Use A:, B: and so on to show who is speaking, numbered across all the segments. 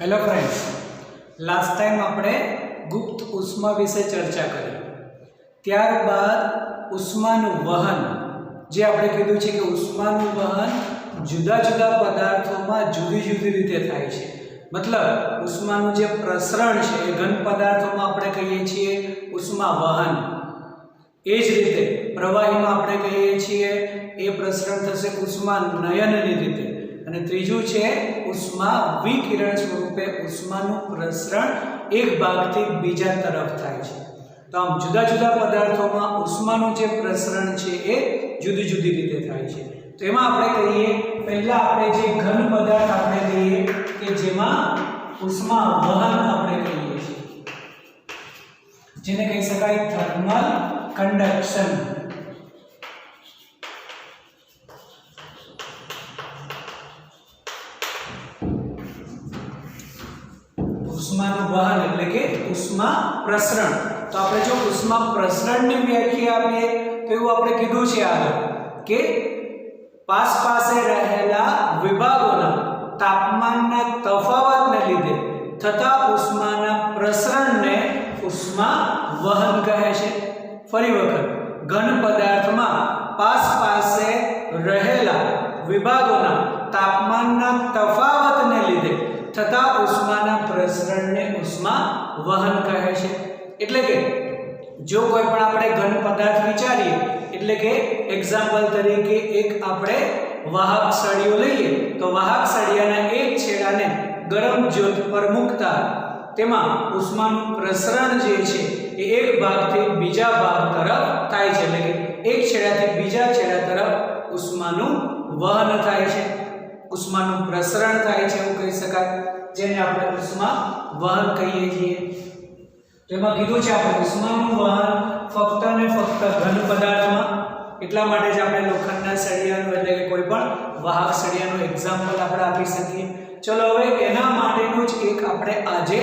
A: Hello friends, last time આપણે ગુપ્ત ઉષ્મા વિશે ચર્ચા કરી। ત્યારબાદ ઉષ્માનું વહન, જે આપણે કીધું છે કે ઉષ્માનું વહન જુદા જુદા પદાર્થોમાં જુદી જુદી રીતે થાય છે। મતલબ ઉષ્માનું જે પ્રસરણ છે એ ઘન પદાર્થોમાં આપણે કહીએ છીએ ઉષ્મા વહન, એ જ રીતે પ્રવાહીમાં આપણે કહીએ છીએ એ પ્રસરણ થશે ઉષ્મા નયનની રીતે। અને ત્રીજું છે ઉષ્મા વિકિરણ સ્વરૂપે ઉષ્માનું પ્રસરણ એક ભાગથી બીજા તરફ થાય છે। તો આમ જુદા જુદા પદાર્થોમાં ઉષ્માનું જે પ્રસરણ છે એ જુદી જુદી રીતે થાય છે। તો એમાં આપણે કહીએ, પહેલા આપણે જે ઘન પદાર્થ આપણે કહીએ કે જેમાં ઉષ્મા વહન આપણે કહીએ છીએ, જેને કહી શકાય થર્મલ કંડક્શન। ઉષ્માનું વહન એટલે કે ઉષ્મા પ્રસરણ। તો આપણે જો ઉષ્મા પ્રસરણની વ્યાખ્યા આપીએ તો એવું આપણે કીધું છે આગળ કે પાસે રહેલા વિભાગોના તાપમાનના તફાવતને લીધે થતા ઉષ્માના પ્રસરણને ઉષ્મા વહન કહે છે। ફરી વખત, ઘન પદાર્થમાં પાસે રહેલા વિભાગોના તાપમાનના તફાવતને લીધે થતા ઉષ્માના પ્રસરણને ઉષ્મા વહન કહે છે। એટલે કે જો કોઈ પણ આપણે ઘન પદાર્થ વિચારીએ, એટલે કે એક્ઝામ્પલ તરીકે એક આપણે વાહક સળિયો લઈએ તો વાહક સળિયાના એક છેડાને ગરમ જ્યોત પર મૂકતા તેમાં ઉષ્માનું પ્રસરણ જે છે એ એક ભાગથી બીજા ભાગ તરફ થાય છે, એટલે કે એક છેડાથી બીજા છેડા તરફ ઉષ્માનું વહન થાય છે, ઉષ્માનું પ્રસરણ થાય છે, એવું કહી શકાય, જેને આપણે ઉષ્મા વહન કહીએ છીએ। તેમાં કીધું છે આપણે ઉષ્માનું વહન ફક્ત ને ફક્ત ઘન પદાર્થમાં, એટલા માટે જ આપણે લોખંડના સળિયાનું એટલે કે કોઈ પણ વાહક સળિયાનું એક્ઝામ્પલ આપણે આપી શકીએ। ચલો હવે એના માટેનું જ એક આપણે આજે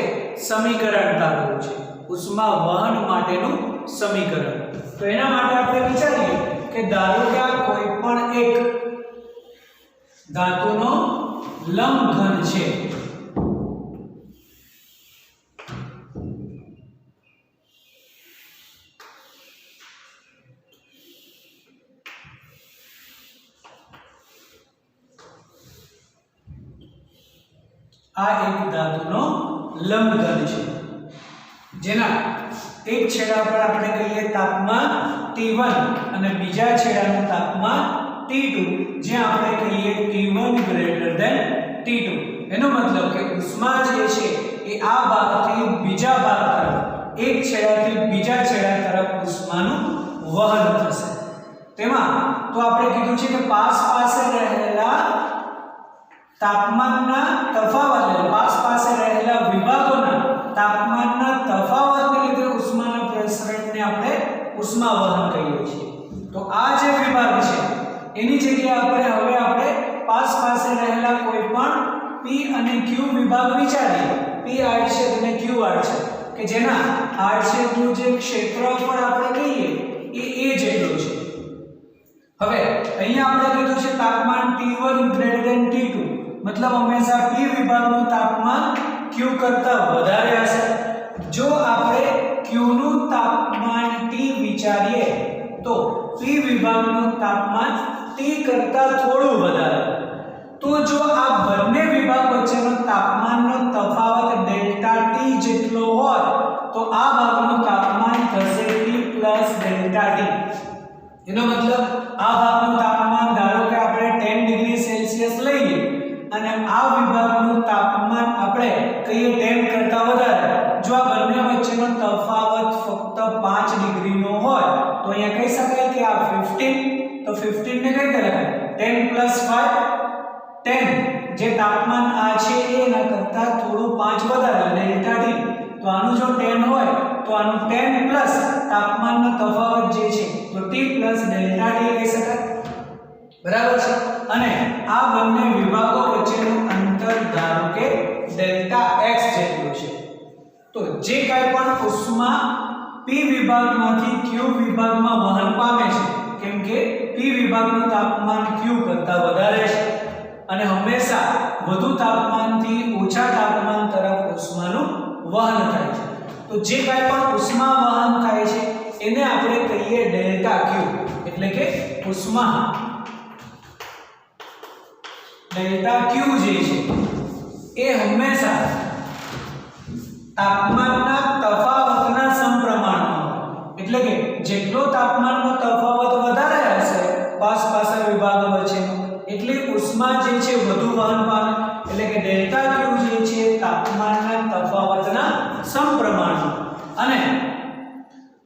A: સમીકરણ તારવ્યું છે, ઉષ્મા વહન માટેનું સમીકરણ। તો એના માટે આપણે વિચારીએ કે ધારો કે આ કોઈ પણ એક ધાતુનો લંબ ઘન છે, આ એક ધાતુનો લંબ ઘન છે જેના એક છેડા પર આપણે કહીએ તાપમાન T1 અને બીજા છેડાનું તાપમાન T2, જ્યાં આપણે કહીએ T1 T2। એનો મતલબ કે ઉષ્મા જે છે એ આ ભાગથી બીજા ભાગ તરફ, એક છેડાથી બીજા છેડા તરફ ઉષ્માનું વહન થશે। તેમાં તો આપણે કીધું છે કે પાસે રહેલા તાપમાનના તફાવત, પાસે રહેલા વિભાગોના તાપમાનના તફાવતને લીધે ઉષ્માના પ્રસરણને આપણે ઉષ્મા વહન કહીએ છીએ। તો આ જે વિભાગ છે એની જગ્યાએ આપણે પાસે રહેલા કોઈ પણ P અને Q વિભાગ વિચારીએ। P આડછેદ અને Q આડછેદ કે જેના આડછેદનું જે ક્ષેત્રફળ આપણે કહીએ એ a જેટલું છે। હવે અહીંયા આપણે કીધું છે તાપમાન T1 T2, मतलब हमेशा P विभागનું તાપમાન Q કરતા વધારે હશે। જો આપણે Q નું તાપમાન T વિચારીએ તો P વિભાગનું તાપમાન T કરતા થોડું વધારે। તો જો આ બંને વિભાગ વચ્ચેનો તાપમાનનો તફાવત ડેલ્ટા T જેટલો હોય તો આ ભાગનું તાપમાન થશે T પ્લસ ડેલ્ટા T। એનો મતલબ આ ભાગનું તાપમાન ધારો કે આપણે 10 ડિગ્રી સેલ્સિયસ લઈએ અને આ વિભાગનું તાપમાન આપણે કહીએ 10 કરતા વધારે। જો આ બંને વચ્ચેનો તફાવત ફક્ત 5 ડિગ્રીનો હોય તો અહીંયા કહી શકાય કે આ 15, તો 15 ને કઈ રીતે લખાય 10 + 5 10, જે તાપમાન આ છે એના કરતા થોડું 5 વધારે ડેલ્ટા T। તો આનું જો 10 હોય તો આનું 10 પ્લસ તાપમાનનો તફાવત જે છે તો T પ્લસ ડેલ્ટા T કહી શકાય, બરાબર છે। અને આ બંને વિભાગો વચ્ચેનું અંતર ધારો કે ડેલ્ટા x જેટલું છે। તો જે કાંઈ પણ ઉષ્મા P વિભાગમાંથી Q વિભાગમાં વહન પામે છે, કેમ કે P વિભાગનું તાપમાન Q કરતા વધારે છે અને હંમેશા વધુ તાપમાનથી ઓછા તાપમાન તરફ ઉષ્માનું વહન થાય છે. તો જે કાંઈ પણ ઉષ્મા વહન થાય છે એને આપણે કહીએ ડેલ્ટા ક્યુ, એટલે કે ઉષ્મા ડેલ્ટા ક્યુ જે છે એ હંમેશા તાપમાનના તફાવતના સમપ્રમાણમાં, એટલે કે જેટલો તાપમાનનો તફાવત વધારે હશે પાસપાસા વિભાગો વચ્ચેનો, એટલી ઉષ્મા જે છે વધુ વહન પામે. એટલે કે ડેલ્ટા ક્યુ જે છે તાપમાનના તફાવતના સમપ્રમાણમાં અને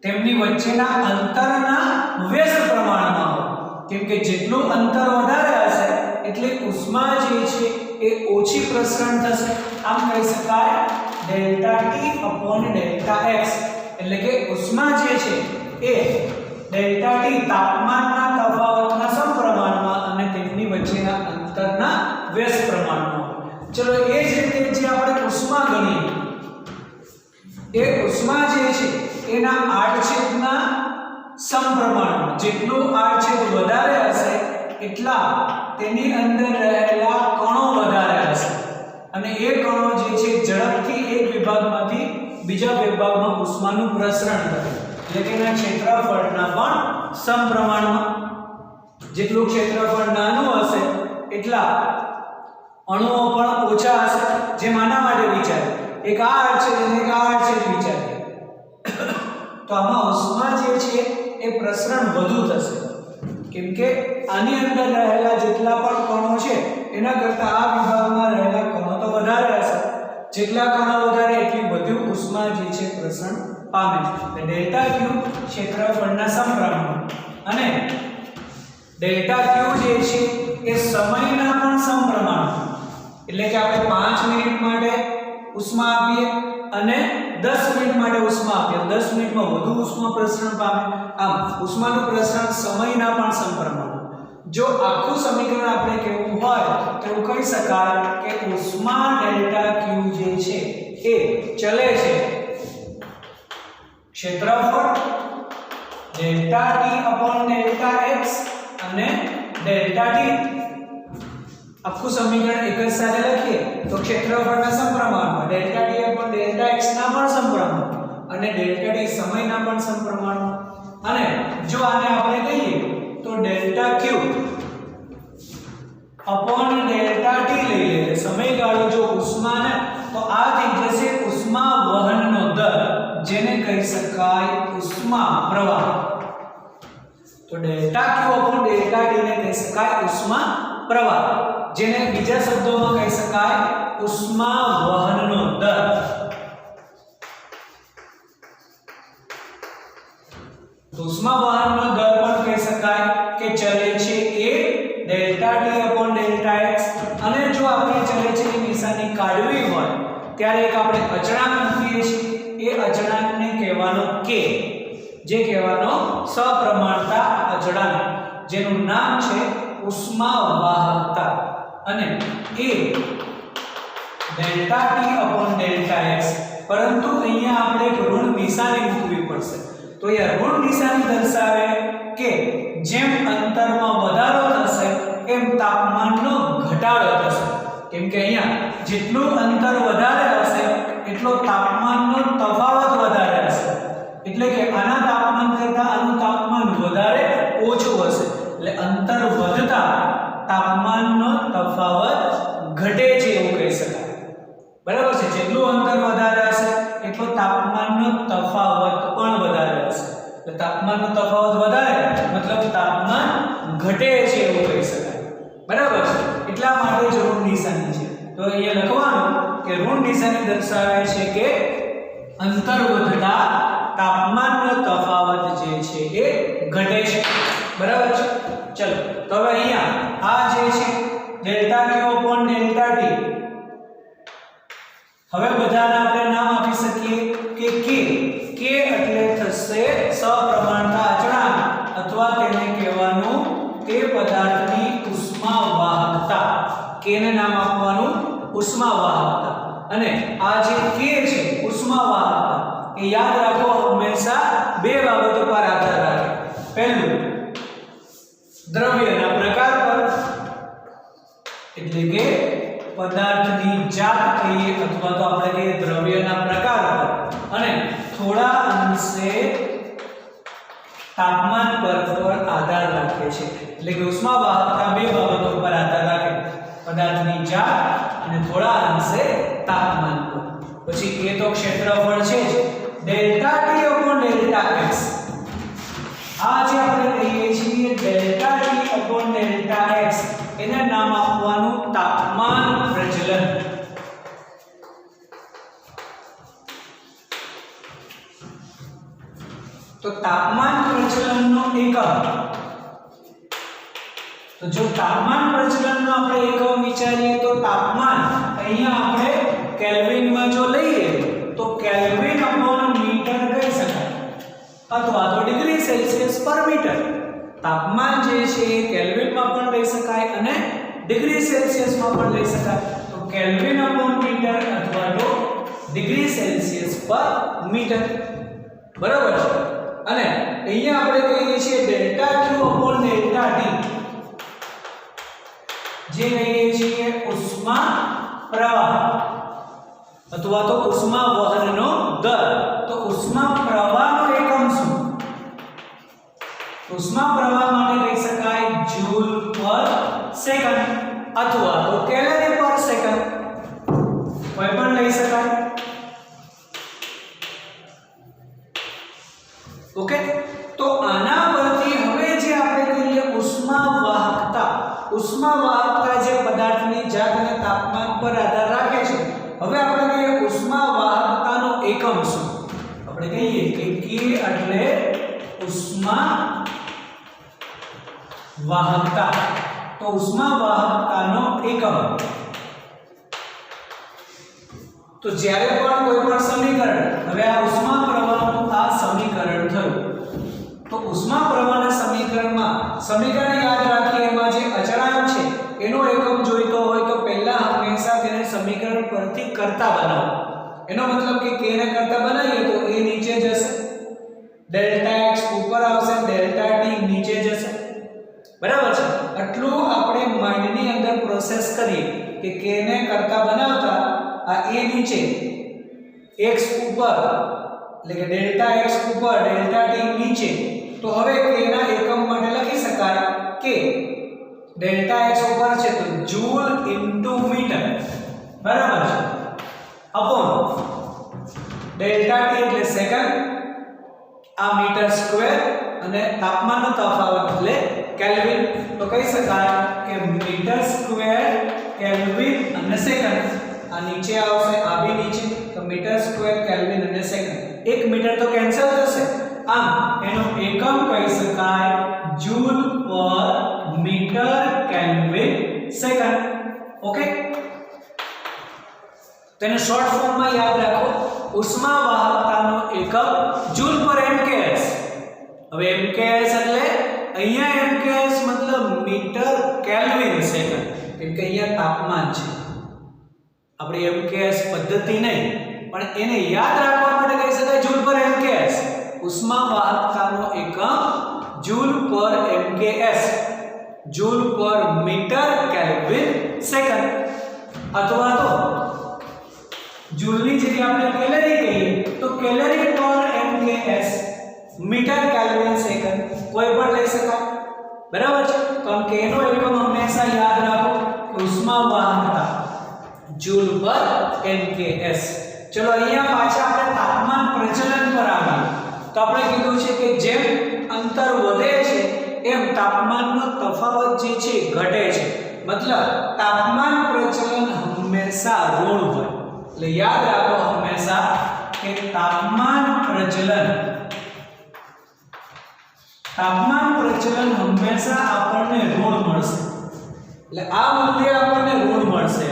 A: તેમની વચ્ચેના અંતરના વ્યસ્ત પ્રમાણમાં હોય. કેમ કે જેટલું અંતર વધારે હશે એટલે ઉષ્મા જે છે એ ઓછી પ્રસરણ થશે. આમ કહી શકાય delta T upon delta x, એટલે કે ઉષ્મા જે છે એ ડેલ્ટા ટી તાપમાનના તફાવતના સમપ્રમાણમાં અને તેમની વચ્ચેના અંતરના વ્યસ્ત પ્રમાણમાં. ચલો એ જ રીતે જે આપણે ઉષ્મા ગણીએ એ ઉષ્મા જે છે એના આડછેદના સમપ્રમાણમાં, જેટલું આડછેદ વધારે હશે એટલા તેની અંદર રહેલા કણો વધારે હશે અને એ કણો જે છે ઝડપથી એક વિભાગમાંથી બીજા વિભાગમાં ઉષ્માનું પ્રસરણ કરે. એટલે કે એના ક્ષેત્રફળના પણ સમપ્રમાણમાં. જેટલું ક્ષેત્રફળ નાનું હશે એટલા અણુઓ પણ ઓછા હશે. જે આના માટે વિચારે એક આ આડછેદ અને એક આ આડછેદ વિચારે તો આમાં ઉષ્મા જે છે એ પ્રસરણ વધુ થશે. કેમ કે આની અંદર રહેલા જેટલા પણ કણો છે એના કરતાં આ વિભાગમાં રહેલા કણો તો વધારે હશે. જેટલા કણો વધારે એટલી વધુ ઉષ્મા જે છે પ્રસરણ પામે. એટલે ડેલ્ટા ક્યુ ક્ષેત્રફળના સમપ્રમાણમાં અને ડેલ્ટા ક્યુ જે છે એ સમયના પણ સમપ્રમાણમાં. એટલે કે આપણે 5 મિનિટ માટે ઉષ્મા આપીએ અને 10 મિનિટ માટે ઉષ્મા આપીએ, 10 મિનિટમાં વધુ ઉષ્મા પ્રસરણ પામે. આમ ઉષ્માનું પ્રસરણ સમયના પણ સમપ્રમાણમાં. જો આખું સમીકરણ આપણે કહેવું હોય તો એવું કહી શકાય કે ઉષ્મા ડેલ્ટા ક્યુ જે છે એ ચલે છે ક્ષેત્રફળ delta T upon delta X અને ડેલ્ટા ટી. આખું સમીકરણ એક જ સાથે લખીએ તો ક્ષેત્રફળના સમપ્રમાણમાં, delta T upon delta x ના પણ સમપ્રમાણમાં અને ડેલ્ટા ટી સમયના પણ સમપ્રમાણમાં. અને જો આને આપણે કહીએ તો ડેલ્ટા ક્યુ અપોન ડેલ્ટા ટી લઈએ સમયગાળો જો ઉષ્માને, તો આ થઈ જશે ઉષ્મા વહનનો દર, જેને કહી શકાય ઉષ્મા પ્રવાહ. તો ડેલ્ટા ક્યુ અપોન ડેલ્ટા ટી ને કહી શકાય ઉષ્મા પ્રવાહ, જેને બીજા શબ્દોમાં કહી શકાય ઉષ્મા વહનનો દર. તો ઉષ્મા વહનનો દર પણ કહી શકાય કે ચલે છે એ delta T upon delta X. અને જો આપણે ચલે છે ની નિશાની કાઢવી હોય ત્યારે એક આપણે અચળાંક મૂકીએ છીએ. એ અચળાંકને કહેવાનો કે, જે કહેવાનો સપ્રમાણતા અચળાંક, જેનું નામ છે ઉષ્મા વાહકતા. અને એ delta T upon delta X. પરંતુ અહીંયા આપણે એક ઋણ નિશાની મૂકવી પડશે. તો એ ઋણ નિશાની દર્શાવે કે જેમ અંતરમાં વધારો થશે એમ તાપમાનનો ઘટાડો થશે. કેમ કે અહીંયા જેટલું અંતર વધારે હશે એટલો તાપમાનનો તફાવત વધારે હશે. એટલે કે આના તાપમાન કરતાં આનું તાપમાન વધારે ઓછું હશે. એટલે અંતર વધતા તાપમાનનો તફાવત ઘટે છે એવું કહી શકાય. બરાબર છે? જેટલું અંતર વધારે હશે એટલો તાપમાનનો તફાવત પણ વધારે હશે. તો તાપમાનનો તફાવત વધારે મતલબ તાપમાન ઘટે છે એવું કહી શકાય. બરાબર છે? એટલા માટે જ ઋણ નિશાની છે. તો અહીંયા લખવાનું કે ઋણ નિશાની દર્શાવે છે કે અંતર વધતા તાપમાનનો તફાવત જે છે એ ઘટે છે. બરાબર છે? ચલો તો હવે અહીંયા આ જે છે ડેલ્ટા ક્યુ અપોન ડેલ્ટા ટી, હવે બધાને આપણે નામ આપી શકીએ કે કે એટલે થશે સપ્રમાણતા અચળાંક અથવા તેને કહેવાનું તે પદાર્થની ઉષ્મા વાહકતા. કે ને નામ આપવાનું ઉષ્મા વાહકતા. અને આ જે કે છે ઉષ્મા વાહકતા, એ યાદ રાખો હંમેશા બે બાબતો પર આધાર રાખે. પહેલું દ્રવ્યના પ્રકાર પર, એટલે એટલે કે પદાર્થની જાત કહીએ અથવા તો આપણે કહીએ દ્રવ્યના પ્રકાર પર અને થોડા અંશે તાપમાન પર આધાર રાખે છે એટલે કે ઉષ્મા વાહકતા બે બાબતો પર આધાર રાખે પદાર્થની જાત અને થોડા અંશે તાપમાન પર પછી એ તો ક્ષેત્રફળ છે જ delta T upon delta x આ જે આપણે કહીએ છીએ delta T upon delta x એને નામ આપવાનું તાપમાન પ્રચલન તો તાપમાન પ્રચલનનો એકમ તો જો તાપમાન પ્રચલનનો આપણે એકમ વિચારીએ તો તાપમાન અહીંયા આપણે કેલ્વિનમાં જો લઈએ તો કેલ્વિન અપોન મીટર કહી શકાય અથવા તો ડિગ્રી સેલ્સિયસ પર મીટર તાપમાન જે છે એ કેલ્વિનમાં પણ લઈ શકાય અને ડિગ્રી સેલ્સિયસમાં પણ લઈ શકાય તો કેલ્વિન અપોન મીટર અથવા તો ડિગ્રી સેલ્સિયસ પર મીટર બરાબર છે અને અહીંયા આપણે કહીએ છીએ ડેલ્ટા ક્યુ અપોન ડેલ્ટા ટી જે કહીએ છીએ ઉષ્મા પ્રવાહ અથવા તો ઉષ્મા વહનનો દર તો ઉષ્મા પ્રવાહનો એકમ શું ઉષ્મા પ્રવાહ માટે કહી શકાય જૂલ પર સેકન્ડ અથવા તો કેલરી પર સેકન્ડ કોઈ પણ લઈ શકાય ઓકે તો આના પરથી હવે જે આપણે કહીએ ઉષ્મા વાહકતા જે પદાર્થની જાત અને તાપમાન પર આધાર રાખે છે હવે આપણે કહીએ ઉષ્મા વાહકતાનો એકમ શું આપણે કહીએ કે કે એટલે ઉષ્મા વાહકતા તો ઉષ્મા વાહકતાનો એકમ તો જ્યારે પણ કોઈ પણ સમીકરણ હવે આ ઉષ્મા પ્રવાહનું આ સમીકરણ થયું તો ઉષ્મા પ્રવાહના સમીકરણમાં સમીકરણ યાદ રાખીએ એમાં જે અચળાંક છે એનો એકમ જોઈતો હોય તો પહેલા હંમેશા તેને સમીકરણ પરથી કરતા બનાવો એનો મતલબ કે k ને કરતા બનાવીએ તો a નીચે જશે ડેલ્ટા x ઉપર આવશે ડેલ્ટા t નીચે જશે બરાબર છે આટલું આપણે માઇન્ડની અંદર પ્રોસેસ કરીએ કે k ને કરતા બનાવતા આ a નીચે x ઉપર એટલે કે ડેલ્ટા x ઉપર ડેલ્ટા t નીચે તો હવે k ના એકમ માટે લખી શકાય કે ડેલ્ટા x ઉપર છે તો જૂલ ઇન્ટુ મીટર બરાબર છે અપોન ડેલ્ટા t એટલે સેકન્ડ આ મીટર સ્ક્વેર અને તાપમાનનો તફાવત એટલે કેલ્વિન તો કહી શકાય કે મીટર સ્ક્વેર કેલ્વિન અને સેકન્ડ આ નીચે આવશે આ બી નીચે તો મીટર સ્ક્વેર કેલ્વિન અને સેકન્ડ 1 મીટર તો કેન્સલ થશે આમ એનો એકમ કહી શકાય જૂલ પર મીટર કેલ્વિન સેકન્ડ ઓકે તેને શોર્ટ ફોર્મમાં યાદ રાખો ઉષ્મા વાહકતાનો એકમ જૂલ પર mks હવે mks એટલે અહીંયા mks મતલબ મીટર કેલ્વિન સેકન્ડ કેમ કે અહીંયા તાપમાન છે આપણે mks પદ્ધતિ નહીં પણ એને યાદ રાખવા માટે કહી શકાય જૂલ પર mks ઉષ્મા વાહકતાનો એકમ જૂલ પર mks જૂલ પર મીટર કેલ્વિન સેકન્ડ અથવા તો જૂલની જગ્યાએ આપણે કેલરી કહીએ તો કેલરી પર mks મીટર કેલ્વિન સેકન્ડ કોઈ પણ લઈ શકાય બરાબર છે તો કે એનો એકમ હંમેશા યાદ રાખો ઉષ્મા વાહકતા જૂલ પર mks ચલો અહીંયા પાછા આપણે તાપમાન પ્રચલન પર આવીએ તો આપણે કીધું છે કે જેમ અંતર વધે છે એમ તાપમાનનો તફાવત જે છે ઘટે છે મતલબ તાપમાન પ્રચલન હંમેશા ઋણ હોય એટલે યાદ રાખો હંમેશા કે તાપમાન પ્રચલન હંમેશા આપણને ઋણ મળશે એટલે આ મૂલ્ય આપણને ઋણ મળશે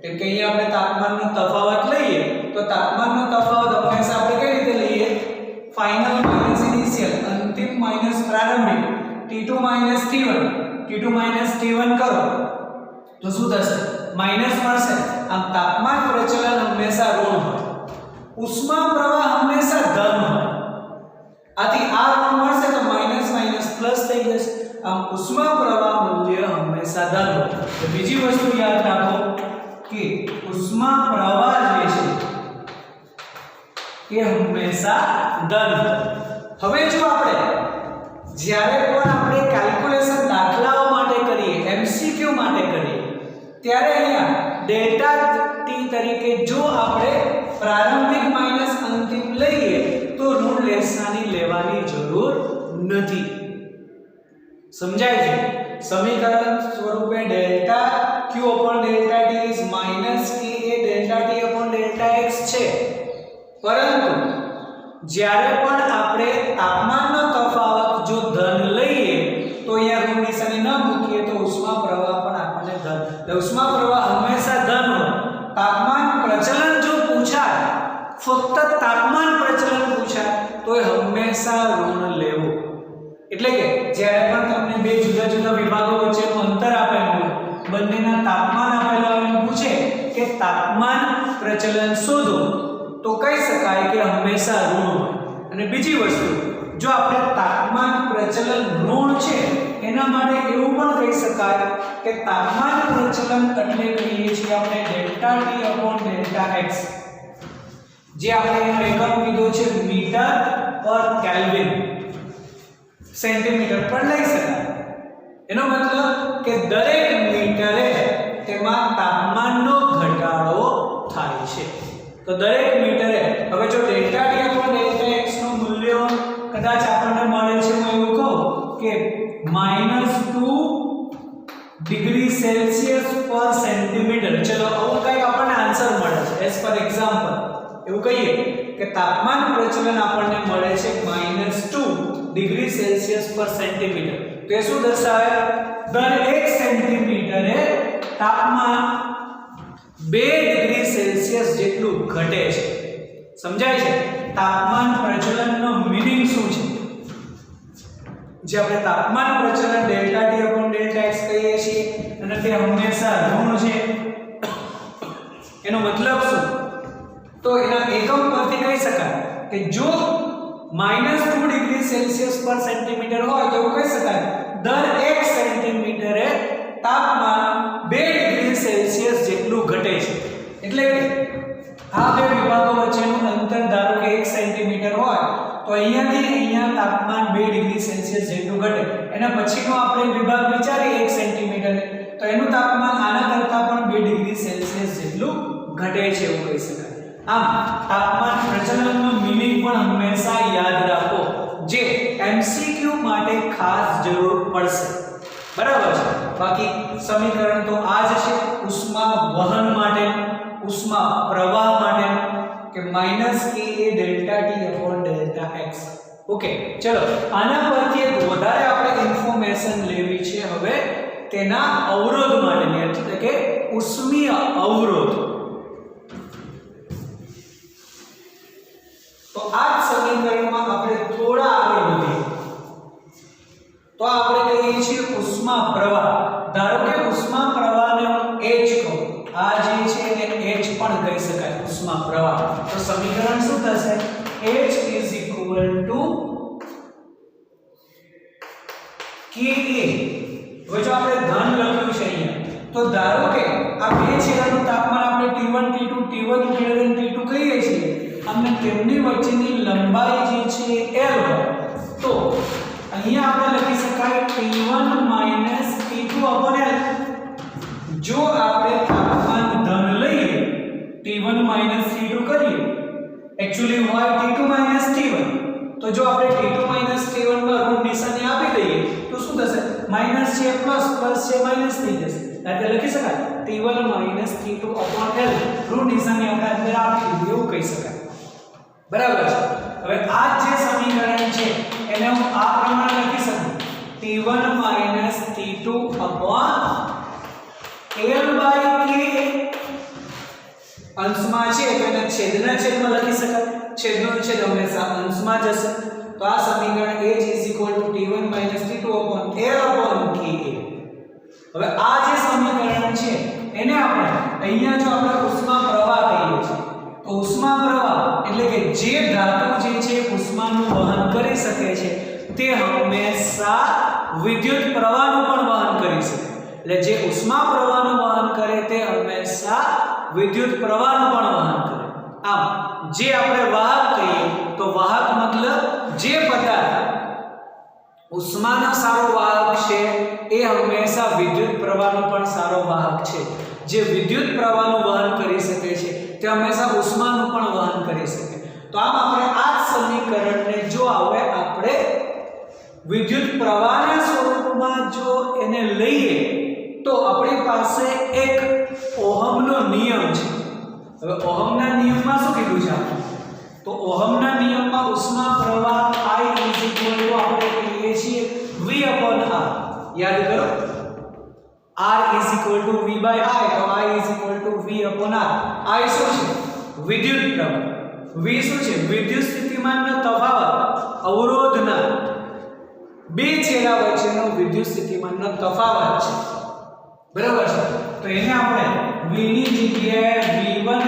A: કેમ કે અહીંયા આપણે તાપમાનનો તફાવત લઈએ તો તાપમાનનો તફાવત હંમેશા આપણે કઈ રીતે લઈએ ફાઇનલ માઈનસ ઇનિશિયલ અંતિમ માઈનસ પ્રારંભિક T2 T1 કરો તો શું થશે માઈનસ મળશે આમ તાપમાન પ્રચલન હંમેશા ઋણ હોય ઉષ્મા પ્રવાહ હંમેશા ધન હોય આથી આ ઋણ મળશે તો માઈનસ માઈનસ પ્લસ થઈ જશે આમ ઉષ્મા પ્રવાહ મૂલ્ય હંમેશા ધન હોય. તો બીજી વસ્તુ યાદ રાખો કે ઉષ્મા પ્રવાહ જે છે એ હંમેશા ધન હોય. હવે જો આપણે જ્યારે પણ આપણે કેલ્ક્યુલેશન દાખલાઓ માટે કરીએ, એમસીક્યુ માટે કરીએ, ત્યારે અહીંયા ડેલ્ટા ટી તરીકે જો આપણે પ્રારંભિક માઈનસ અંતિમ લઈએ તો ઋણ નિશાની લેવાની જરૂર નથી. સમજાય છે? સમીકરણ સ્વરૂપે delta q upon delta t is minus k A delta t upon delta x છે. પરંતુ જ્યારે પણ આપણે તાપમાનનો તફાવત જો ધન લઈએ તો અહીંયા ઋણ નિશાની ન મૂકીએ તો ઉષ્મા પ્રવાહ પણ આપણને ધન. એટલે ઉષ્મા પ્રવાહ હંમેશા ધન હોય. તાપમાન પ્રચલન જો પૂછાય, ફક્ત તાપમાન પ્રચલન પૂછાય તો એ હંમેશા ઋણ લેવું. એટલે કે જ્યારે પણ તમને બે જુદા જુદા વિભાગો વચ્ચેનું અંતર આપેલું હોય, બંનેના તાપમાન આપેલા હોય અને પૂછે કે તાપમાન પ્રચલન શોધો તો કહી શકાય કે હંમેશા ઋણ હોય. અને બીજી વસ્તુ, જો આપણે તાપમાન પ્રચલન ઋણ છે એના માટે એવું પણ કહી શકાય કે તાપમાન પ્રચલન એટલે કહીએ છીએ આપણે delta T upon delta x, જે આપણે એનો એકમ કીધો છે મીટર પર કેલ્વિન, સેન્ટીમીટર પર લઈ શકાય. એનો મતલબ કે દરેક મીટરે તેમાં તાપમાનનો ઘટાડો થાય છે. તો દરેક મીટરે, હવે જો delta T upon delta x નું મૂલ્ય કદાચ આપણને મળે છે, હું એવું કહું કે -2 ડિગ્રી સેલ્સિયસ પર સેન્ટીમીટર. ચલો આવું કંઈક આપણને આન્સર મળે છે. એઝ પર એક્ઝામ્પલ એવું કહીએ કે તાપમાન પ્રચલન આપણને મળે છે -2 ડિગ્રી સેલ્સિયસ પર સેન્ટીમીટર. તો એ શું દર્શાવે? દર 1 સેન્ટીમીટરે તાપમાન 2 ડિગ્રી સેલ્સિયસ જેટલું ઘટે છે. સમજાય છે? તાપમાન પ્રચલનનો મીનિંગ શું છે? જે આપણે તાપમાન પ્રચલન delta T upon delta x કહીએ છીએ અને તે હંમેશા ઋણ છે, એનો મતલબ શું? તો એના એકમ પરથી કહી શકાય કે જો -2 ડિગ્રી સેલ્સિયસ પર સેન્ટીમીટર હોય તો કહી શકાય દર 1 સેન્ટીમીટરે તાપમાન 2 ડિગ્રી સેલ્સિયસ જેટલું ઘટે છે. એટલે કે આ બે વિભાગો વચ્ચેનું અંતર ધારો કે 1 સેન્ટીમીટર હોય તો અહીંયાથી અહીંયા તાપમાન 2 ડિગ્રી સેલ્સિયસ જેટલું ઘટે. એના પછીનો આપણે વિભાગ વિચારીએ 1 સેન્ટીમીટર, તો એનું તાપમાન આના કરતાં પણ 2 ડિગ્રી સેલ્સિયસ જેટલું ઘટે છે એવું કહી શકાય. આમ તાપમાન પ્રચલનનો મીનિંગ પણ હંમેશા યાદ રાખો, જે એમસીક્યુ માટે ખાસ જરૂર પડશે. બરાબર છે? બાકી સમીકરણ તો આ જ છે. ઉષ્મા વહન માટે, ઉષ્મા પ્રવાહ માટે કે -k delta T upon delta x. Okay, ચલો આના પરથી એક વધારે આપણે ઇન્ફોર્મેશન લેવી છે હવે તેના અવરોધ માટેની, એટલે કે ઉષ્મીય અવરોધ. તો આ સમીકરણમાં આપણે થોડા આગળ વધીએ તો આપણે કહીએ છીએ ઉષ્મા પ્રવાહ. ધારો કે ઉષ્મા પ્રવાહને હું h કહું, આ જે છે એને h પણ કહી શકાય, ઉષ્મા પ્રવાહ. તો સમીકરણ શું થશે? h is equal to ka. હવે જો આપણે ધન લખ્યું છે અહીંયા, તો ધારો કે આ બે છેડાનું તાપમાન આપણે T1 T2 T1 T2 કહીએ છીએ, અમને તેમની વચ્ચેની લંબાઈ જે છે L હોય, તો અહીંયા આપણે લખી શકાય T1 T2 L. જો આપણે તાપમાન ધન લઈએ, T1 T2 કરીએ, એક્ચ્યુઅલી હોય T2 T1, તો જો આપણે T2 T1 માં ઋણ નિશાની આપી દઈએ તો શું થશે? માઈનસ છે પ્લસ, પ્લસ છે માઈનસ થઈ જશે. એટલે લખી શકાય T1 T2 L. ઋણ નિશાની આપણે અંદર આપી દીધી એવું કહી શકાય. બરાબર છે? હવે આ જે સમીકરણ છે એને હું આ પ્રમાણે લખી શકું T1 T2 L/K. અંશમાં છે તો એને છેદના છેદમાં લખી શકાય. છેદનો છેદ હંમેશા અંશમાં જશે. તો આ સમીકરણ h T1 T2 L/K. હવે આ જે સમીકરણ છે એને આપણે અહીંયા જો આપણે ઉષ્મા પ્રવાહ કહીએ છીએ, તો ઉષ્મા પ્રવાહ એટલે કે જે ધાતુ જે છે ઉષ્માનું વહન કરી શકે છે તે હંમેશા વિદ્યુત પ્રવાહનું પણ વહન કરી શકે. એટલે જે ઉષ્મા પ્રવાહનું વહન કરે તે હંમેશા વિદ્યુત પ્રવાહનું પણ વહન કરે. આમ જે આપણે વાહક કહીએ તો વાહક મતલબ જે પદાર્થ ઉષ્માનો સારો વાહક છે એ હંમેશા વિદ્યુત પ્રવાહનો પણ સારો વાહક છે. જે વિદ્યુત પ્રવાહનું વહન કરી શકે છે તે હંમેશા ઉષ્માનું પણ વહન કરી શકે. તો આમ આપણે આ સમીકરણને જો આપણે વિદ્યુત પ્રવાહના સ્વરૂપમાં જો એને લઈએ તો આપણી પાસે એક ઓહમનો નિયમ છે. હવે ઓહમના નિયમમાં શું કીધું છે આપણે? તો ઓહમના નિયમમાં ઉષ્મા પ્રવાહ I આપણે કહીએ છીએ V/R. યાદ કરો, R V/I, તો I V/R. I શું છે? વિદ્યુત પ્રવાહ. V શું છે? વિદ્યુત સ્થિતિમાનનો તફાવત, અવરોધના બે છેડા વચ્ચેનો વિદ્યુત સ્થિતિમાનનો તફાવત છે. બરાબર છે? તો એને આપણે V ની જગ્યાએ V1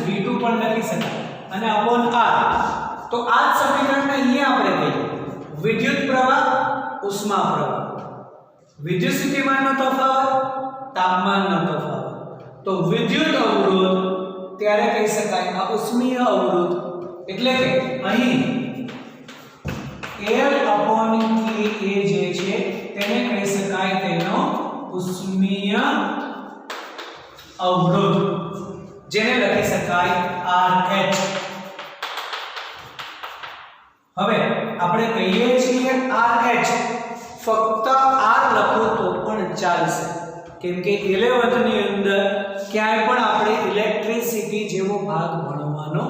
A: V2 પણ લખી શકાય અને અપોન R. તો આ સમીકરણને અહીંયા આપણે કહીએ વિદ્યુત પ્રવાહ, ઉષ્મા પ્રવાહ. વિદ્યુત સ્થિતિમાનનો તફાવત, તાપમાનનો તફાવત. તો વિદ્યુત અવરોધ ત્યારે કહી શકાય આ ઉષ્મીય અવરોધ. એટલે કે અહીં L/K જે છે તેને કહી શકાય તેનો ઉષ્મીય અવરોધ, જેને લખી શકાય RH. હવે આપણે કહીએ છીએ RH, ફક્ત R લખો તો પણ ચાલશે, કેમ કે 11th ની અંદર ક્યાંય પણ આપણે ઇલેક્ટ્રિસિટી જેવો ભાગ ભણવાનો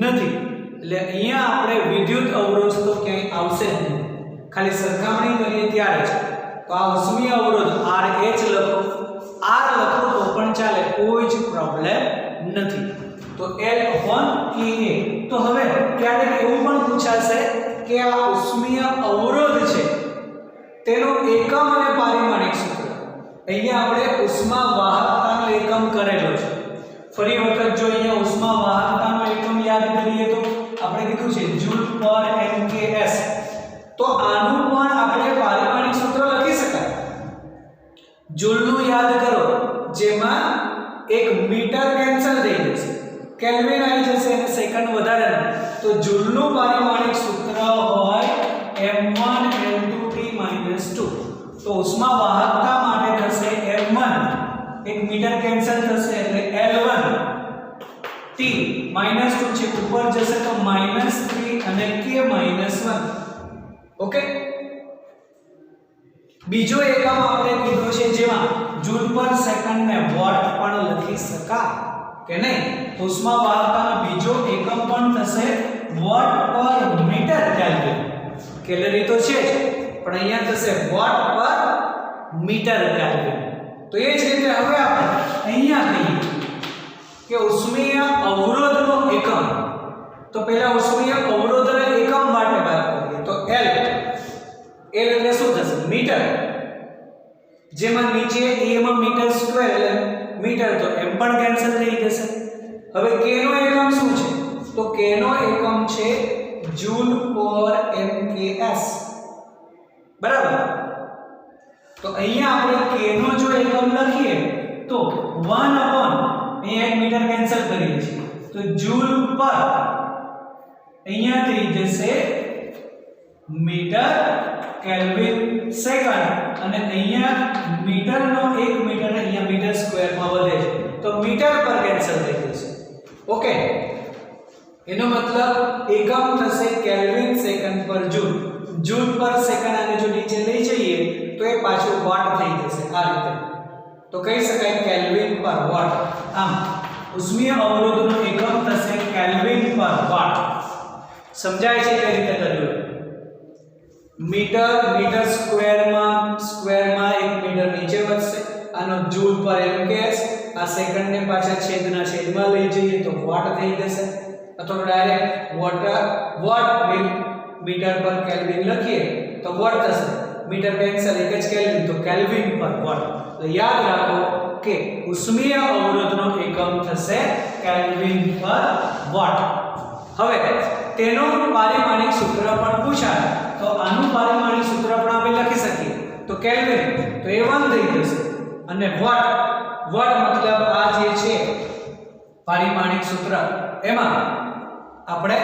A: નથી. એટલે અહીંયા આપણે વિદ્યુત અવરોધ તો ક્યાંય આવશે નહીં, ખાલી સરખામણી કરીએ ત્યારે જ. તો આ ઉષ્મીય અવરોધ RH લખો, R લખો તો પણ ચાલે, કોઈ જ પ્રોબ્લેમ નથી. તો L/Ka. તો હવે ક્યારેક એવું પણ પૂછાશે કે આ ઉષ્મીય અવરોધ છે તેનો એકમ અને પારિમાણિક સૂત્ર. અહીંયા આપણે ઉષ્મા વાહકતાનો એકમ કરેલો છે. ફરી વખત જો અહીંયા ઉષ્મા વાહકતાનો એકમ યાદ કરીએ તો આપણે કીધું છે Joule/Mks. તો આનું પણ આપણે પારિમાણિક સૂત્ર લખી શકાય. જૂલનું યાદ કરો, જેમાં એક મીટર કેન્સલ થઈ જશે, કેલ્વિન આવી જશે અને સેકન્ડ વધારે ના. તો જૂલનું પારિમાણિક સૂત્ર હોય M1N2T-2. તો ઉષ્મા વાહકતા માટે થશે M1, એક મીટર કેન્સલ થશે એટલે L1 T -2 છે, ઉપર જશે તો -3 અને K -1. ઓકે. બીજો એકમ આપણે કીધો છે જેમાં જૂલ પર સેકન્ડ ને વોટ પણ લખી શકાય કે નહીં. તો ઉષ્મા વાહકતાનો બીજો એકમ પણ થશે વોટ પર મીટર કેલ્વિન. કેલરી તો છે જ, પણ અહીંયા થશે વોટ પર મીટર કેલ્વિન. તો એ જ રીતે હવે આપણે અહીંયા કહીએ કે ઉષ્મીય અવરોધનો એકમ. તો પહેલા ઉષ્મીય અવરોધના એકમ માટે વાત કરીએ તો L એટલે શું થશે? મીટર. જેમાં નીચે A માં મીટર સ્ક્વેર એટલે મીટર, તો M પણ કેન્સલ થઈ જશે. હવે K નો એકમ શું છે? તો K નો એકમ છે Joule/Mks. બરાબર? તો અહીંયા આપણે K નો જો એકમ લખીએ તો 1 અહીંયા 1 મીટર કેન્સલ કરીએ છીએ તો જૂલ પર અહીંયા થઈ જશે મીટર કેલ્વિન સેકન્ડ, અને અહીંયા મીટરનો 1 મીટર અહીંયા મીટર સ્ક્વેરમાં વધે છે તો મીટર પર કેન્સલ થઈ જશે. ઓકે. એનો મતલબ એકમ થશે કેલ્વિન સેકન્ડ પર જૂલ. જૂલ પર સેકન્ડ આને જો નીચે લઈ જઈએ તો એ પાછું વોટ થઈ જશે આ રીતે. તો કહી શકાય કેલ્વિન પર વોટ. આમ ઉષ્મીય અવરોધનો એકમ થશે કેલ્વિન પર વોટ. સમજાય છે કઈ રીતે કર્યું? મીટર સ્ક્વેરમાં 1 મીટર નીચે વધશે, આનો જૂલ પર mks, આ સેકન્ડને પાછા છેદના છેદમાં લઈ જઈએ તો વોટ થઈ જશે, અથવા ડાયરેક્ટ વોટ મીટર પર કેલ્વિન લખીએ તો વોટ થશે. મીટર કેન્સલ, એક જ કેલ્વિન તો કેલ્વિન પર વોટ. તો યાદ રાખો કે ઉષ્મીય અવરોધનો એકમ થશે કેલ્વિન પર વોટ. હવે તેનું પારિમાણિક સૂત્ર પણ પૂછાય તો આનું પારિમાણિક સૂત્ર પણ આપણે લખી શકીએ તો કેલ્વિન તો એ 1 થઈ જશે અને વોટ મતલબ આ જે છે પારિમાણિક સૂત્ર એમાં આપણે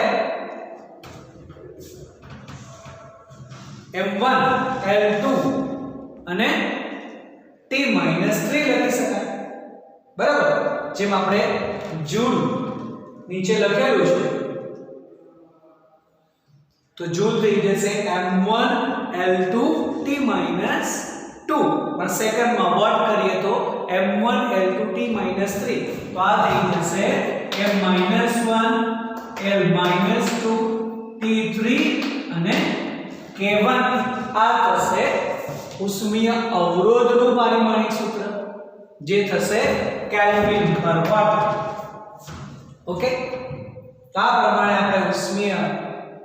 A: m1 l2 અને t-3 લખી શકાય બરાબર જેમ આપણે જૂલ નીચે લખેલું છે તો જૂલ થઈ જશે m1 l2 t-2 પણ સેકન્ડમાં વોટ કરીએ તો m1 l2 t-3 તો આ થઈ જશે m-1 l-2 t3 અને k1 આ થશે ઉષ્મીય અવરોધનું પારિમાણિક સૂત્ર જે થશે કેલ્વિન પર વોટ ઓકે તો આ પ્રમાણે આપણે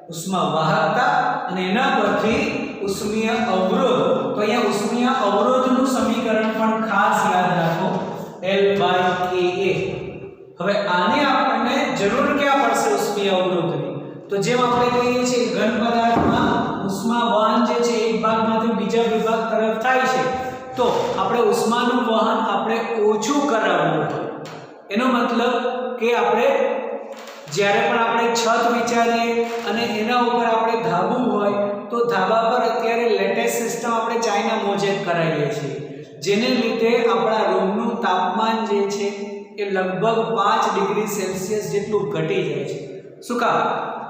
A: ઉષ્મા વાહકતા અને એના પરથી ઉષ્મીય અવરોધ તો અહીંયા ઉષ્મીય અવરોધનું સમીકરણ પણ ખાસ યાદ રાખો L/Ka હવે આને આપણને જરૂર ક્યાં પડશે ઉષ્મીય અવરોધની તો જેમ આપણે કહીએ છીએ ઘન પદાર્થમાં ઉષ્મા વહન જે છે એક ભાગમાંથી બીજા વિભાગ તરફ થાય છે તો આપણે ઉષ્માનું વહન આપણે ઓછું કરાવવું પડે એનો મતલબ કે આપણે જ્યારે પણ આપણે છત વિચારીએ અને એના ઉપર આપણે ધાબું હોય તો ધાબા પર અત્યારે લેટેસ્ટ સિસ્ટમ આપણે ચાઇના મોઝેક કરાવીએ છીએ જેને લીધે આપણા રૂમનું તાપમાન જે છે એ લગભગ 5 ડિગ્રી સેલ્સિયસ જેટલું ઘટી જાય છે શું કામ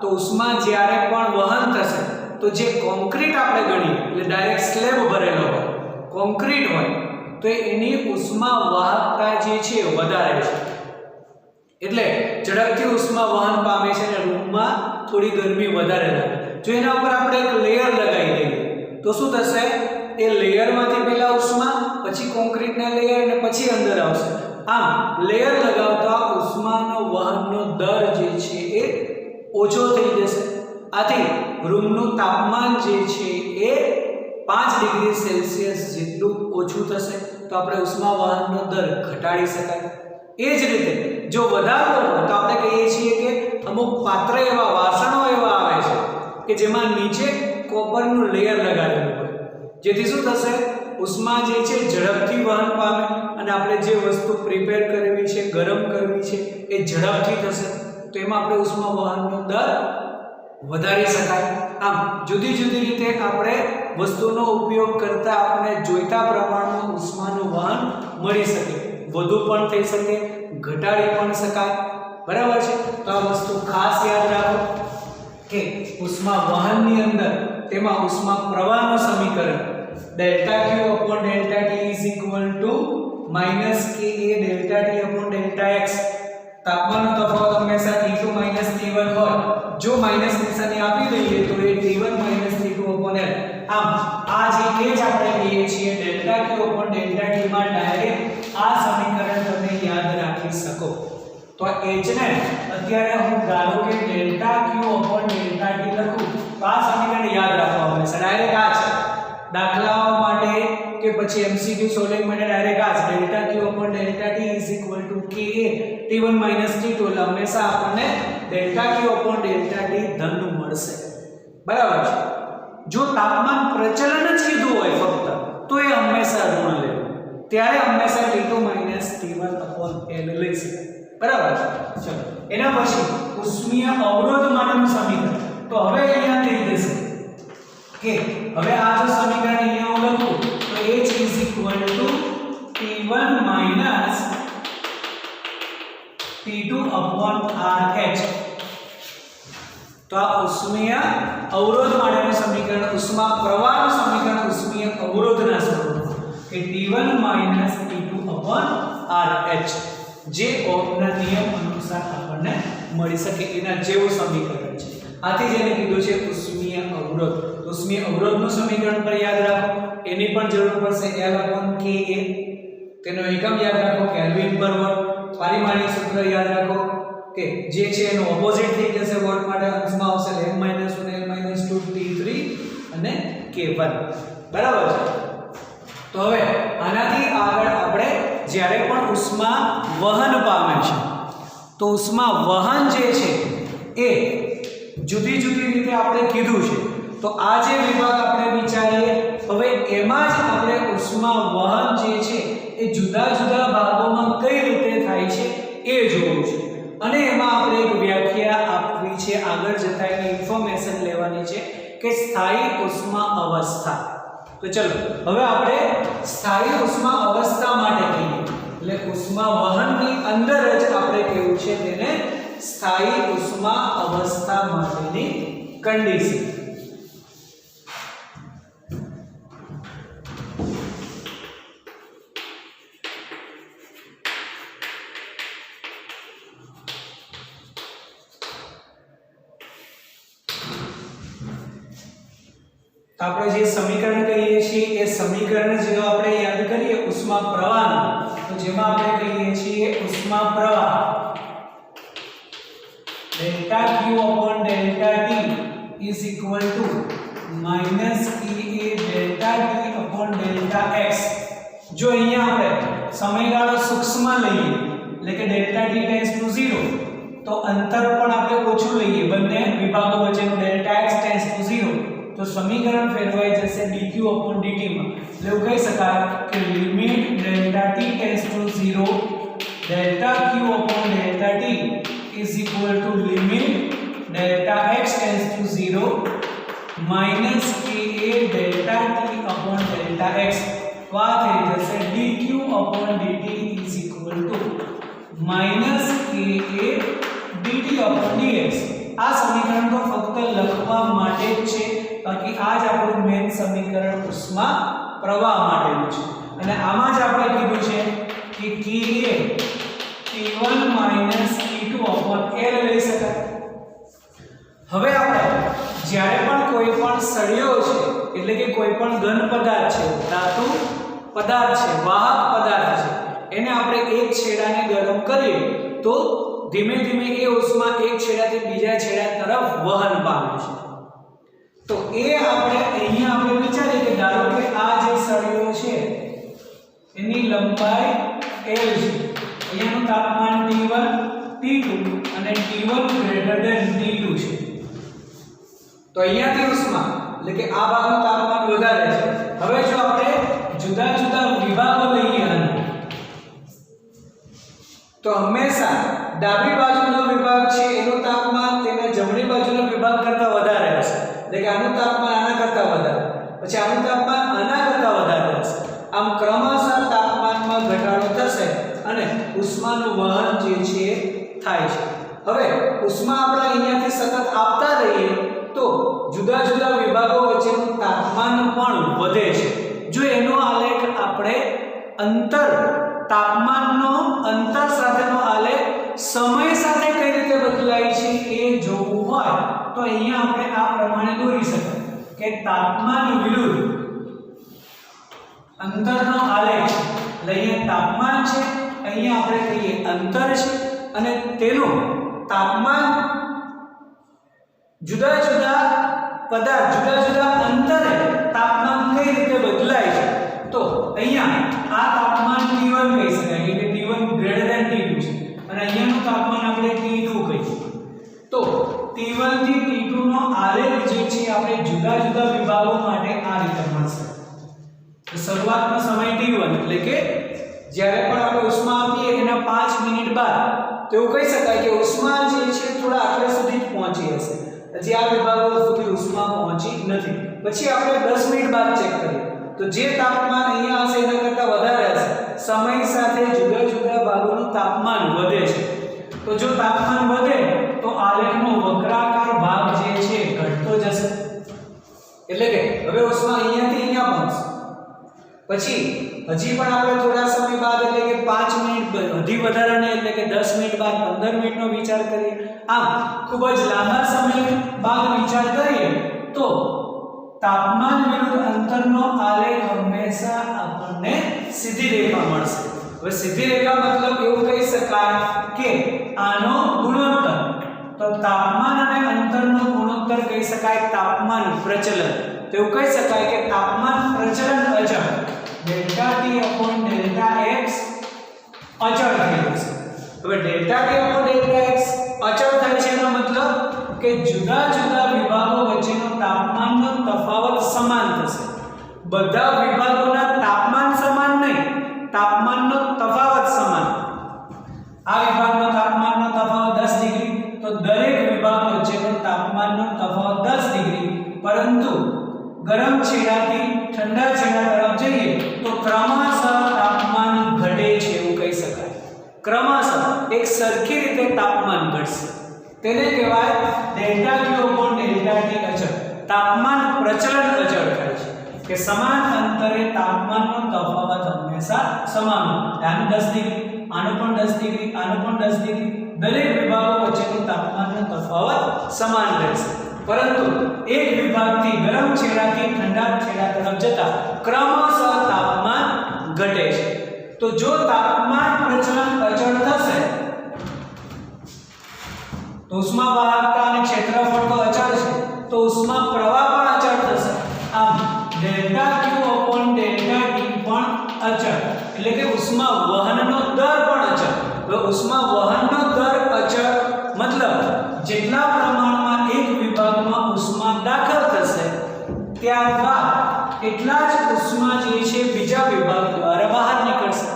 A: તો ઉષ્મા જ્યારે પણ વહન થશે તો જે કોન્ક્રીટ આપણે ગણીએ એટલે ડાયરેક્ટ સ્લેબ ભરેલો હોય કોન્ક્રીટ હોય તો એની ઉષ્મા વાહકતા જે છે વધારે છે એટલે ઝડપથી ઉષ્મા વહન પામે છે અને રૂમમાં થોડી ગરમી વધારે લાગે જો એના ઉપર આપણે એક લેયર લગાવી દઈએ તો શું થશે એ લેયરમાંથી પહેલા ઉષ્મા પછી કોન્ક્રીટના લેયર અને પછી અંદર આવશે આમ લેયર લગાવતા ઉષ્માનો વહનનો દર જે છે એ ઓછો થઈ જશે આથી રૂમનું તાપમાન જે છે એ 5 ડિગ્રી સેલ્સિયસ જેટલું ઓછું થશે તો આપણે ઉષ્મા વહનનો દર ઘટાડી શકાય એ જ રીતે જો વધારવો હોય તો આપણે કહીએ છીએ કે અમુક પાત્ર એવા વાસણો એવા આવે છે કે જેમાં નીચે કોપરનું લેયર લગાવેલું હોય જેથી શું થશે ઉષ્મા જે છે ઝડપથી વહન પામે અને આપણે જે વસ્તુ પ્રિપેર કરવી છે ગરમ કરવી છે એ ઝડપથી થશે તો એમાં આપણે ઉષ્મા વહનનો દર વધારી શકાય આમ જુદી જુદી રીતે આપણે વસ્તુનો ઉપયોગ કરતા આપણે જોઈતા પ્રમાણમાં ઉષ્માનું વહન મળી શકે વધુ પણ થઈ શકે ઘટાડી પણ શકાય બરાબર છે તો આ વસ્તુ ખાસ યાદ રાખો કે ઉષ્મા વહનની અંદર તેમાં ઉષ્મા પ્રવાહનું સમીકરણ delta Q upon delta T is equal to minus Ka delta T upon delta X તાપમાનનો તફાવત હંમેશા T2 T1 હોય જો માઈનસ નિશાની આપી દઈએ તો એ T1 T2 upon L આમ આ જે કે જ આપણે કહીએ છીએ delta Q upon delta T માં ડાયરેક્ટ આ સમીકરણ તમે યાદ રાખી શકો તો h ને અત્યારે હું ધારો કે delta Q upon delta T લખું તો આ સમીકરણ યાદ રાખવા હંમેશા ડાયરેક્ટ આ છે દાખલાઓ માટે કે પછી MCQ સોલ્વિંગ માટે ડાયરેક્ટ આ છે delta Q upon delta T is equal to Ka T1 T2 એટલે હંમેશા આપણને delta Q upon delta T ધન મળશે બરાબર છે જો તાપમાન પ્રચલન જ કીધું હોય ફક્ત તો એ હંમેશા ઋણ લેવું ત્યારે હંમેશા T2 T1 upon L લઈ શકાય બરાબર છે ચલો એના પછી ઉષ્મીય અવરોધ માટેનું સમીકરણ તો હવે અહીંયા થઈ જશે કે હવે આ જો સમીકરણ અહીંયા હું લખું તો h is equal to T1 T2 upon RH તો આ ઉષ્મીય અવરોધ માટેનું સમીકરણ ઉષ્મા પ્રવાહનું સમીકરણ ઉષ્મીય અવરોધના સ્વરૂપમાં કે T1 T2 upon RH જે ઓહમના નિયમ અનુસાર આપણને મળી શકે એના જેવું સમીકરણ છે આથી જેને કીધું છે ઉષ્મીય અવરોધ ઉષ્મીય અવરોધનું સમીકરણ પર યાદ રાખો એની પણ જરૂર પડશે L/Ka તેનો એકમ યાદ રાખો કેલ્વિન પર વોટ પારિમાણિક સૂત્ર યાદ રાખો કે જે છે એનો ઓપોઝિટ થઈ જશે વોટ માટે અંશમાં આવશે m-1 l-2 T3 અને K1 બરાબર છે તો હવે આનાથી આગળ આપણે જ્યારે પણ ઉષ્મા વહન પામે છે તો ઉષ્મા વહન જે છે એ જુદી જુદી રીતે આપણે કીધું છે. તો આ જે વિભાગ આપણે વિચારીએ હવે એમાં જ આપણે ઉષ્મા વહન જે છે એ જુદા જુદા ભાગોમાં કઈ રીતે થાય છે એ જોવું છે અને એમાં આપણે એક વ્યાખ્યા આપવી છે, આગળ જતા એની ઇન્ફોર્મેશન લેવાની છે કે સ્થાયી ઉષ્મા અવસ્થા. તો ચલો હવે આપણે સ્થાયી ઉષ્મા અવસ્થા માટે કહીએ એટલે ઉષ્મા વહનની અંદર જ આપણે કેવું છે તેને સ્થાયી ઉષ્મા અવસ્થા માટેની કન્ડિશન. તો આપણે જે સમીકરણ કહીએ છીએ એ સમીકરણ જો આપણે યાદ કરીએ ઉષ્મા પ્રવાહનું, તો જેમાં આપણે કહીએ છીએ ઉષ્મા પ્રવાહ delta Q upon delta T is equal to minus EA delta T upon delta X. જો અહીંયા આપણે સમયગાળો સૂક્ષ્મ લઈએ એટલે કે ડેલ્ટા T ટેન્ડ્સ ટુ 0 તો અંતર પણ આપણે ઓછું લઈએ બંને વિભાગો વચ્ચેનું ડેલ્ટા X ટેન્ડ્સ ટુ 0 તો સમીકરણ ફેરવાઈ જશે dq upon dt માં. એટલે એવું કહી શકાય કે limit delta T tends to 0 delta Q upon delta T is equal to limit delta x tends to 0 minus ka delta t upon delta x. તો આ થઈ જશે dq upon dt is equal to minus ka dt upon dx. આ સમીકરણ તો ફક્ત લખવા માટે જ છે, બાકી આ જ આપણું મેઈન સમીકરણ ઉષ્મા પ્રવાહ માટેનું છે અને આમાં જ આપણે કીધું છે કે ka T1 minus T2 upon L લઈ શકાય. હવે આપણે જ્યારે પણ કોઈ પણ સળિયો છે એટલે કે કોઈ પણ ઘન પદાર્થ છે, ધાતુ પદાર્થ છે, વાહક પદાર્થ છે, એને આપણે એક છેડાને ગરમ કરીએ તો ધીમે ધીમે એ ઉષ્મા એક છેડાથી બીજા છેડા તરફ વહન પામે છે. તો એ આપણે અહીંયા આપણે વિચારીએ કે ધારો કે આ જે સળિયો છે એની લંબાઈ L છે, અહીંયાનું તાપમાન T1 T2 અને T1 greater than T2 છે. તો અહીંયાથી ઉષ્મા એટલે કે આ ભાગનું તાપમાન વધારે છે. હવે જો આપણે જુદા જુદા વિભાગો લઈએ તો હંમેશા ડાબી બાજુનો વિભાગ છે એનું તાપમાન તેના જમણી બાજુના વિભાગ કરતાં વધારે હશે. એટલે કે આનું તાપમાન આના કરતાં વધારે, પછી આનું તાપમાન આના કરતાં વધારે હશે. આમ ક્રમશઃ તાપમાનમાં ઘટાડો થશે અને ઉષ્માનું વહન જે છે થાય છે. હવે ઉષ્મા આપણે અહીંયાથી સતત આપતા રહીએ તો જુદા જુદા વિભાગો વચ્ચેનું તાપમાન પણ વધે છે. જો એનો આલેખ આપણે અંતર તાપમાનનો અંતર સાથેનો આલેખ સમય સાથે કઈ રીતે બદલાય છે એ જોવું હોય તો અહીંયા આપણે આ પ્રમાણે દોરી શકાય કે તાપમાન વિરુદ્ધ અંતરનો આલેખ. લઈએ તાપમાન છે, અહીંયા આપણે કહીએ અંતર છે અને તેનું તાપમાન જુદા જુદા પદાર્થ જુદા જુદા અંતરે તાપમાન કઈ રીતે બદલાય છે. તો અહીંયા આ તાપમાન T1 કહી શકાય કે T1 greater than T2 છે અને અહીંયાનું તાપમાન આપણે T2 કહીએ. તો T1 થી T2 નો આલેખ જે છે આપણે જુદા જુદા વિભાગો માટે આ રીતે મળશે. તો શરૂઆતનો સમય T1 એટલે કે જ્યારે પણ આપણે ઉષ્મા આપીએ એના 5 મિનિટ બાદ તો એવું કહી શકાય કે ઉષ્મા જે છે થોડા આટલે સુધી જ પહોંચી હશે, હજી આ વિભાગો સુધી ઉષ્મા પહોંચી નથી. પછી આપણે 10 મિનિટ બાદ ચેક કરીએ તો જે તાપમાન અહીંયા હશે એના કરતાં વધારે હશે. સમય સાથે જુદા જુદા ભાગોનું તાપમાન વધે છે. તો જો તાપમાન વધે તો આલેખનો વક્રાકાર ભાગ જે છે ઘટતો જશે. એટલે કે હવે ઉષ્મા અહીંયાથી અહીંયા પહોંચશે, પછી હજી પણ આપણે થોડા સમય બાદ એટલે કે 5 મિનિટ હજી વધારાને એટલે કે 10 મિનિટ બાદ 15 મિનિટનો વિચાર કરીએ. આમ ખૂબ જ લાંબા સમય બાદ વિચાર કરીએ તો તાપમાન વિરુદ્ધ અંતરનો આલેખ હંમેશા આપણને સીધી રેખા મળશે. હવે સીધી રેખા મતલબ એવું કહી શકાય કે આનો ગુણોત્તર. તો તાપમાન અને અંતરનો ગુણોત્તર કહી શકાય તાપમાન પ્રચલન. તો એવું કહી શકાય કે તાપમાન પ્રચલન અચળ delta T upon delta x અચળ થઈ જશે. હવે delta T upon delta x અચળ થાય છે એનો મતલબ કે જુદા જુદા વિભાગો વચ્ચેનો તાપમાનનો તફાવત સમાન થશે. બધા વિભાગોના તાપમાન સમાન નહીં, તાપમાનનો તફાવત સમાન. આ વિભાગનો તાપમાનનો તફાવત 10 ડિગ્રી, તો દરેક વિભાગ વચ્ચેનો તાપમાનનો તફાવત 10 ડિગ્રી. પરંતુ ગરમ છેડાથી ઠંડા છેડા તરફ જઈએ તો ક્રમશઃ તાપમાન ઘટે છે એવું કહી શકાય. ક્રમશઃ એક સરખી રીતે તાપમાન ઘટશે. તેને કહેવાય ડેલ્ટા ક્યુ અપોન ડેલ્ટા ટી અચળ. તાપમાન પ્રચલન અચળ થાય છે કે સમાન અંતરે તાપમાનનો તફાવત હંમેશા સમાન હોય. આનું 10 ડિગ્રી, આનું પણ 10 ડિગ્રી, આનું પણ 10 ડિગ્રી, દરેક વિભાગો વચ્ચેનો તાપમાનનો તફાવત સમાન રહેશે. પરંતુ એક વિભાગથી ગરમ છેડાથી ઠંડા છેડા તરફ જતા ક્રમશઃ તાપમાન ઘટે છે. તો જો તાપમાન પ્રચલન અચળ થશે તો ઉષ્મા વાહકતા અને ક્ષેત્રફળ તો અચળ છે, તો ઉષ્મા પ્રવાહ પણ અચળ થશે. આમ ડેલ્ટા ક્યુ અપોન ડેલ્ટા ટી પણ અચળ, એટલે કે ઉષ્મા વહનનો દર પણ અચળ. હવે ઉષ્મા વહનનો દર અચળ મતલબ જેટલા પ્રમાણમાં એક વિભાગમાં ઉષ્મા દાખલ થશે ત્યારબાદ એટલા જ ઉષ્મા જે છે બીજા વિભાગ દ્વારા બહાર નીકળશે.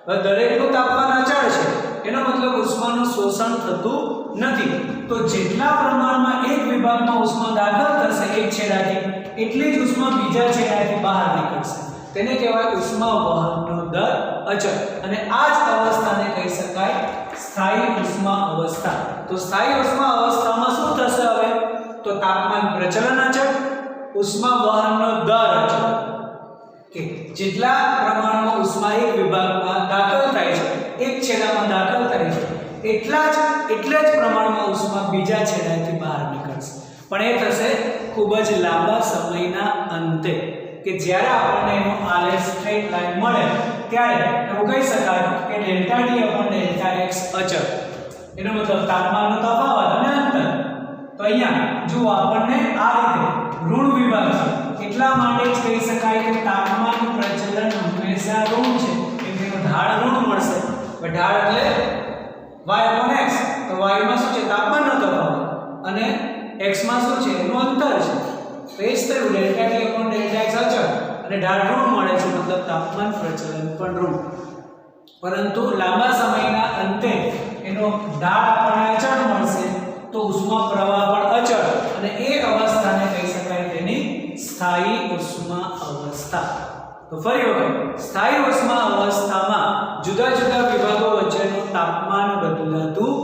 A: હવે દરેકનું તાપમાન અચળ છે, એનો મતલબ ઉષ્માનું શોષણ થતું નથી. તો જેટલા પ્રમાણમાં એક વિભાગમાં ઉષ્મા દાખલ થશે એક છેડાથી એટલી જ ઉષ્મા બીજા છેડાથી બહાર નીકળશે. તેને કહેવાય ઉષ્મા વહનનો દર અચળ. અને આ જ અવસ્થાને કહી શકાય સ્થાયી ઉષ્મા અવસ્થા. તો સ્થાયી ઉષ્મા અવસ્થામાં શું થશે? હવે તો તાપમાન પ્રચલન અચળ, ઉષ્મા વહનનો દર અચળ. કે જેટલા પ્રમાણમાં ઉષ્મા એક વિભાગમાં દાખલ થાય છે, એક છેડામાં દાખલ થાય છે, એટલે જ પ્રમાણમાં ઉષ્મા બીજા છેડાથી બહાર નીકળશે. પણ એ થશે ખૂબ જ લાંબા સમયના અંતે, કે જ્યારે આપણને એનો આલેખ સ્ટ્રેટ લાઈન મળે ત્યારે એવું કહી શકાય કે delta T upon delta x અચળ. એનો મતલબ તાપમાનનો તફાવત અને અંતર. તો અહીંયા જો આપણને આ રીતે ઋણ વિભાગ છે, એટલા માટે જ કહી શકાય કે તાપમાન પ્રચલન હંમેશા ઋણ છે, કેમ કે ઢાળ ઋણ મળશે. ઢાળ એટલે y અપોન x, તો y માં શું છે? તાપમાનનો તફાવત, અને x માં શું છે? એનું અંતર છે. તો એ જ થયું delta T upon delta x અચળ, અને ઢાળ ઋણ મળે છે, મતલબ તાપમાન પ્રચલન પણ ઋણ. પરંતુ લાંબા સમયના અંતે એનો ઢાળ આપણને અચળ મળશે, તો ઉષ્મા પ્રવાહ પણ અચળ, અને એ અવસ્થાને કહી શકાય તેની સ્થાયી ઉષ્મા અવસ્થા. તો ફરી વખત સ્થાયી ઉષ્મા અવસ્થામાં જુદા જુદા વિભાગો વચ્ચેનું તાપમાન બદલાતું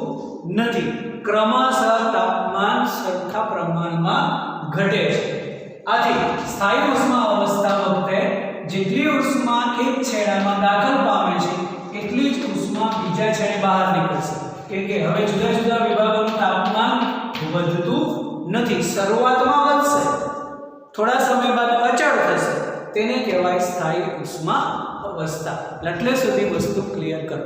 A: નથી, ક્રમશઃ તાપમાન સરખા પ્રમાણમાં ઘટે છે. આથી સ્થાયી ઉષ્મા અવસ્થા વખતે જેટલી ઉષ્મા એક છેડામાં દાખલ પામે છે એટલી જ ઉષ્મા બીજા છેડે બહાર નીકળશે. કેમ કે હવે જુદા જુદા વિભાગોનું તાપમાન વધતું નથી. શરૂઆતમાં વધશે, થોડા સમય બાદ અચળ થશે. તેને કહેવાય સ્થાયી ઉષ્મા અવસ્થા. એટલે સુધી વસ્તુ ક્લિયર કરો.